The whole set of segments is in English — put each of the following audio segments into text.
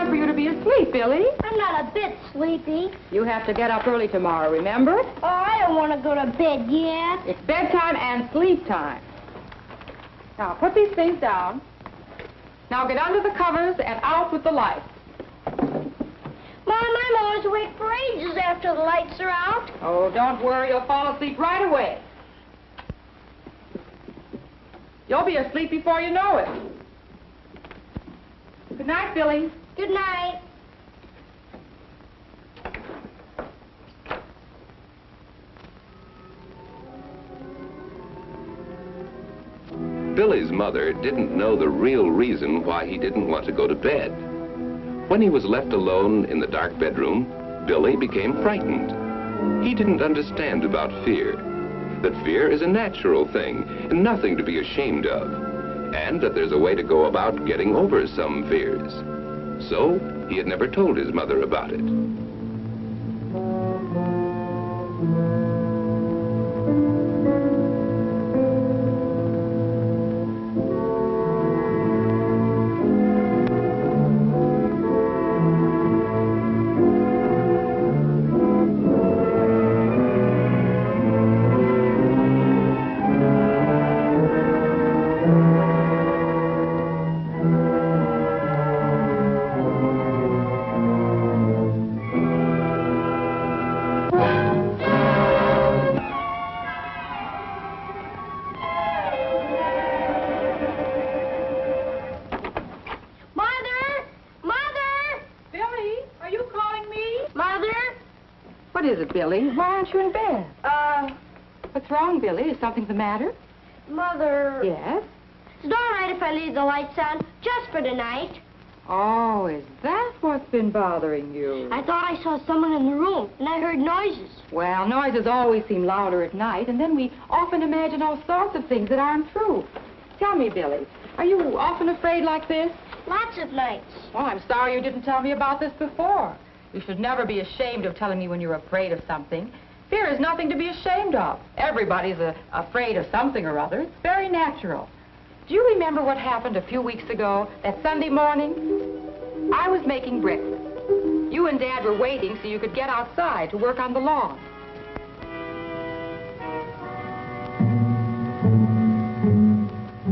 time for you to be asleep, Billy. I'm not a bit sleepy. You have to get up early tomorrow, remember? Oh, I don't want to go to bed yet. It's bedtime and sleep time. Now, put these things down. Now get under the covers and out with the lights. Mom, I'm always awake for ages after the lights are out. Oh, don't worry. You'll fall asleep right away. You'll be asleep before you know it. Good night, Billy. Good night. Billy's mother didn't know the real reason why he didn't want to go to bed. When he was left alone in the dark bedroom, Billy became frightened. He didn't understand about fear, that fear is a natural thing and nothing to be ashamed of, and that there's a way to go about getting over some fears. So he had never told his mother about it. Billy, why aren't you in bed? What's wrong, Billy? Is something the matter? Mother... Yes? Is it all right if I leave the lights on just for tonight? Oh, is that what's been bothering you? I thought I saw someone in the room, and I heard noises. Well, noises always seem louder at night, and then we often imagine all sorts of things that aren't true. Tell me, Billy, are you often afraid like this? Lots of nights. Well, I'm sorry you didn't tell me about this before. You should never be ashamed of telling me when you're afraid of something. Fear is nothing to be ashamed of. Everybody's afraid of something or other. It's very natural. Do you remember what happened a few weeks ago, that Sunday morning? I was making breakfast. You and Dad were waiting so you could get outside to work on the lawn.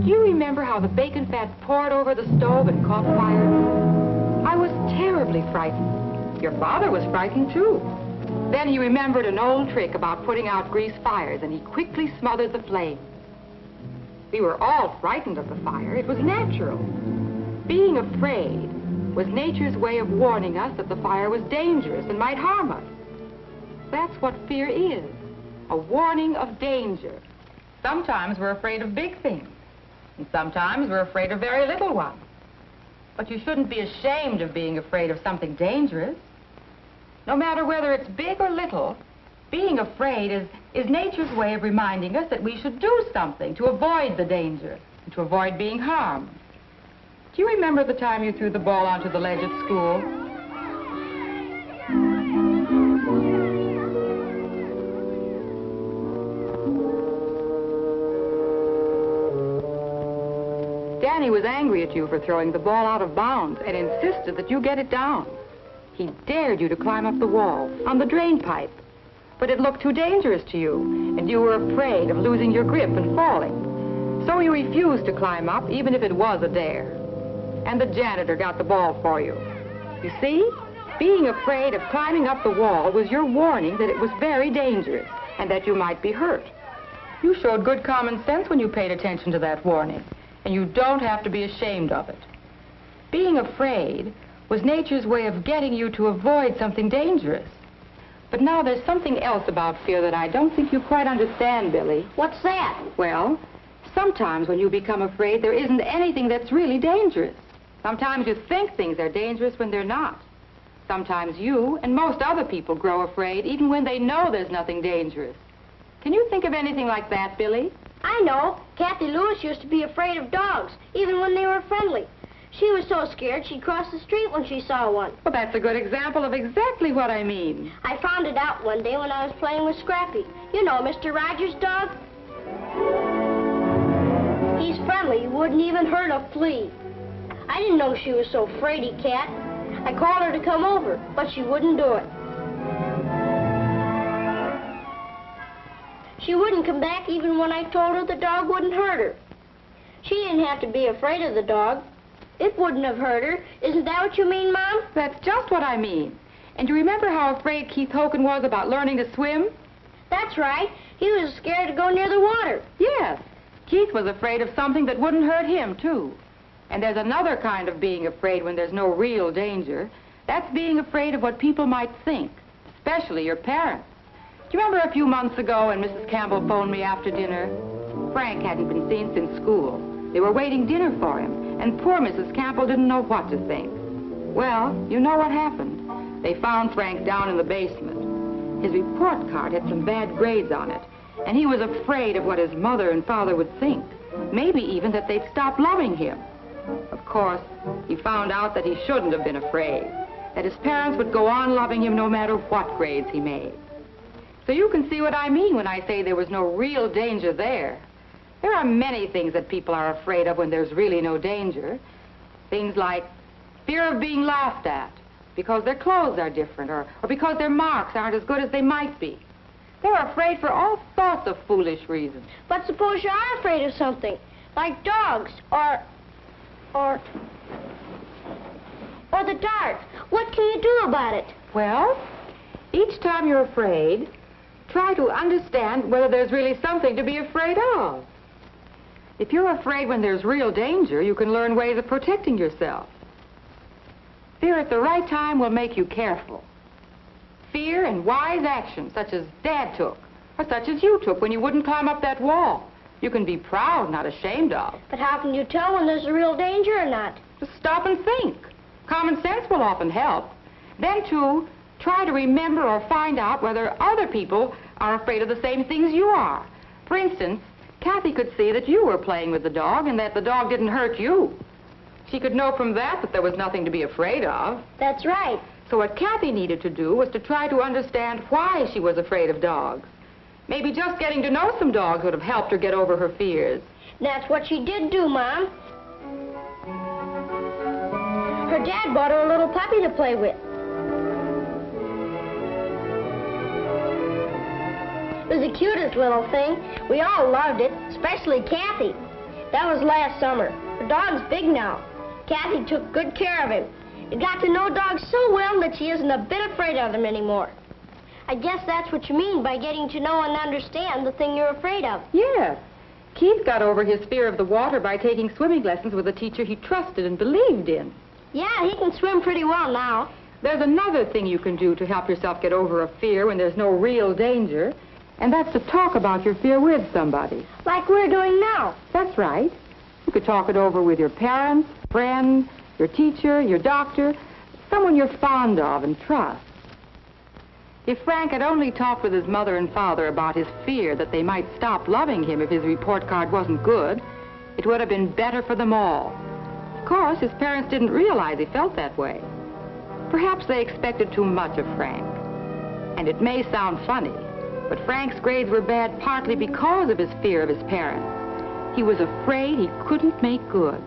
Do you remember how the bacon fat poured over the stove and caught fire? I was terribly frightened. Your father was frightened, too. Then he remembered an old trick about putting out grease fires, and he quickly smothered the flame. We were all frightened of the fire. It was natural. Being afraid was nature's way of warning us that the fire was dangerous and might harm us. That's what fear is, a warning of danger. Sometimes we're afraid of big things, and sometimes we're afraid of very little ones. But you shouldn't be ashamed of being afraid of something dangerous. No matter whether it's big or little, being afraid is nature's way of reminding us that we should do something to avoid the danger, and to avoid being harmed. Do you remember the time you threw the ball onto the ledge at school? Danny was angry at you for throwing the ball out of bounds and insisted that you get it down. He dared you to climb up the wall on the drain pipe, but it looked too dangerous to you, and you were afraid of losing your grip and falling. So you refused to climb up, even if it was a dare. And the janitor got the ball for you. You see, being afraid of climbing up the wall was your warning that it was very dangerous and that you might be hurt. You showed good common sense when you paid attention to that warning, and you don't have to be ashamed of it. Being afraid was nature's way of getting you to avoid something dangerous. But now there's something else about fear that I don't think you quite understand, Billy. What's that? Well, sometimes when you become afraid, there isn't anything that's really dangerous. Sometimes you think things are dangerous when they're not. Sometimes you and most other people grow afraid even when they know there's nothing dangerous. Can you think of anything like that, Billy? I know. Kathy Lewis used to be afraid of dogs, even when they were friendly. She was so scared she'd cross the street when she saw one. Well, that's a good example of exactly what I mean. I found it out one day when I was playing with Scrappy. You know, Mr. Rogers' dog. He's friendly. He wouldn't even hurt a flea. I didn't know she was so fraidy, Cat. I called her to come over, but she wouldn't do it. She wouldn't come back even when I told her the dog wouldn't hurt her. She didn't have to be afraid of the dog. It wouldn't have hurt her. Isn't that what you mean, Mom? That's just what I mean. And you remember how afraid Keith Hogan was about learning to swim? That's right. He was scared to go near the water. Yes. Keith was afraid of something that wouldn't hurt him, too. And there's another kind of being afraid when there's no real danger. That's being afraid of what people might think, especially your parents. Do you remember a few months ago when Mrs. Campbell phoned me after dinner? Frank hadn't been seen since school. They were waiting dinner for him, and poor Mrs. Campbell didn't know what to think. Well, you know what happened. They found Frank down in the basement. His report card had some bad grades on it, and he was afraid of what his mother and father would think, maybe even that they'd stop loving him. Of course, he found out that he shouldn't have been afraid, that his parents would go on loving him no matter what grades he made. So you can see what I mean when I say there was no real danger there. There are many things that people are afraid of when there's really no danger. Things like fear of being laughed at because their clothes are different or because their marks aren't as good as they might be. They're afraid for all sorts of foolish reasons. But suppose you are afraid of something, like dogs or the dark. What can you do about it? Well, each time you're afraid, try to understand whether there's really something to be afraid of. If you're afraid when there's real danger, you can learn ways of protecting yourself. Fear at the right time will make you careful. Fear and wise action, such as Dad took, or such as you took when you wouldn't climb up that wall, you can be proud, not ashamed of. But how can you tell when there's a real danger or not? Just stop and think. Common sense will often help. Then, too, try to remember or find out whether other people are afraid of the same things you are. For instance, Kathy could see that you were playing with the dog and that the dog didn't hurt you. She could know from that there was nothing to be afraid of. That's right. So what Kathy needed to do was to try to understand why she was afraid of dogs. Maybe just getting to know some dogs would have helped her get over her fears. That's what she did do, Mom. Her dad bought her a little puppy to play with. It was the cutest little thing. We all loved it, especially Kathy. That was last summer. Her dog's big now. Kathy took good care of him. He got to know dogs so well that she isn't a bit afraid of them anymore. I guess that's what you mean by getting to know and understand the thing you're afraid of. Yes. Keith got over his fear of the water by taking swimming lessons with a teacher he trusted and believed in. Yeah, he can swim pretty well now. There's another thing you can do to help yourself get over a fear when there's no real danger, and that's to talk about your fear with somebody. Like we're doing now. That's right. You could talk it over with your parents, friends, your teacher, your doctor, someone you're fond of and trust. If Frank had only talked with his mother and father about his fear that they might stop loving him if his report card wasn't good, it would have been better for them all. Of course, his parents didn't realize he felt that way. Perhaps they expected too much of Frank. And it may sound funny, but Frank's grades were bad partly because of his fear of his parents. He was afraid he couldn't make good.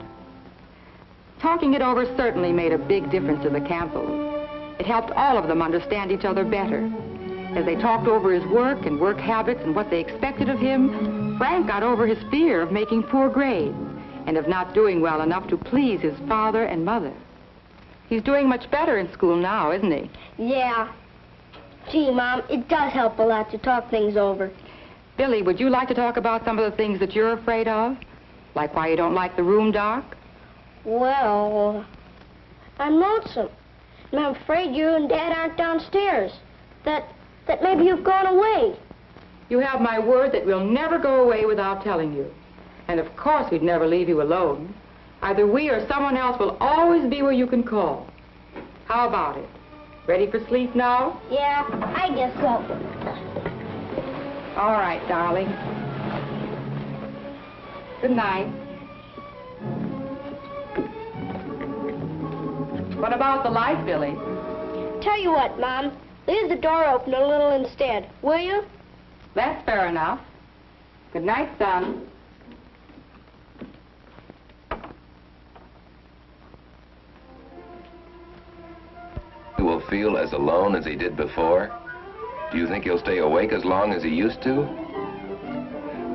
Talking it over certainly made a big difference to the Campbells. It helped all of them understand each other better. As they talked over his work and work habits and what they expected of him, Frank got over his fear of making poor grades and of not doing well enough to please his father and mother. He's doing much better in school now, isn't he? Yeah. Gee, Mom, it does help a lot to talk things over. Billy, would you like to talk about some of the things that you're afraid of? Like why you don't like the room dark? Well, I'm lonesome. And I'm afraid you and Dad aren't downstairs. That maybe you've gone away. You have my word that we'll never go away without telling you. And of course we'd never leave you alone. Either we or someone else will always be where you can call. How about it? Ready for sleep now? Yeah, I guess so. All right, darling. Good night. What about the light, Billy? Tell you what, Mom. Leave the door open a little instead, will you? That's fair enough. Good night, son. will feel as alone as he did before? Do you think he'll stay awake as long as he used to?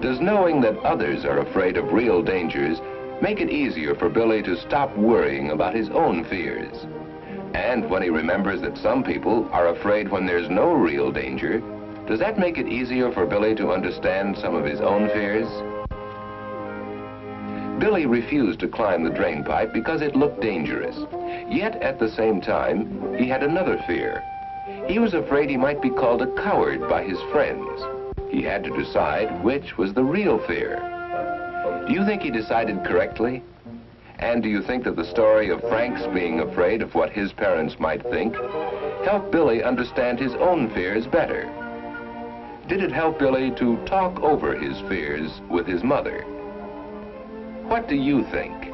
Does knowing that others are afraid of real dangers make it easier for Billy to stop worrying about his own fears? And when he remembers that some people are afraid when there's no real danger, does that make it easier for Billy to understand some of his own fears? Billy refused to climb the drain pipe because it looked dangerous. Yet at the same time, he had another fear. He was afraid he might be called a coward by his friends. He had to decide which was the real fear. Do you think he decided correctly? And do you think that the story of Frank's being afraid of what his parents might think helped Billy understand his own fears better? Did it help Billy to talk over his fears with his mother? What do you think?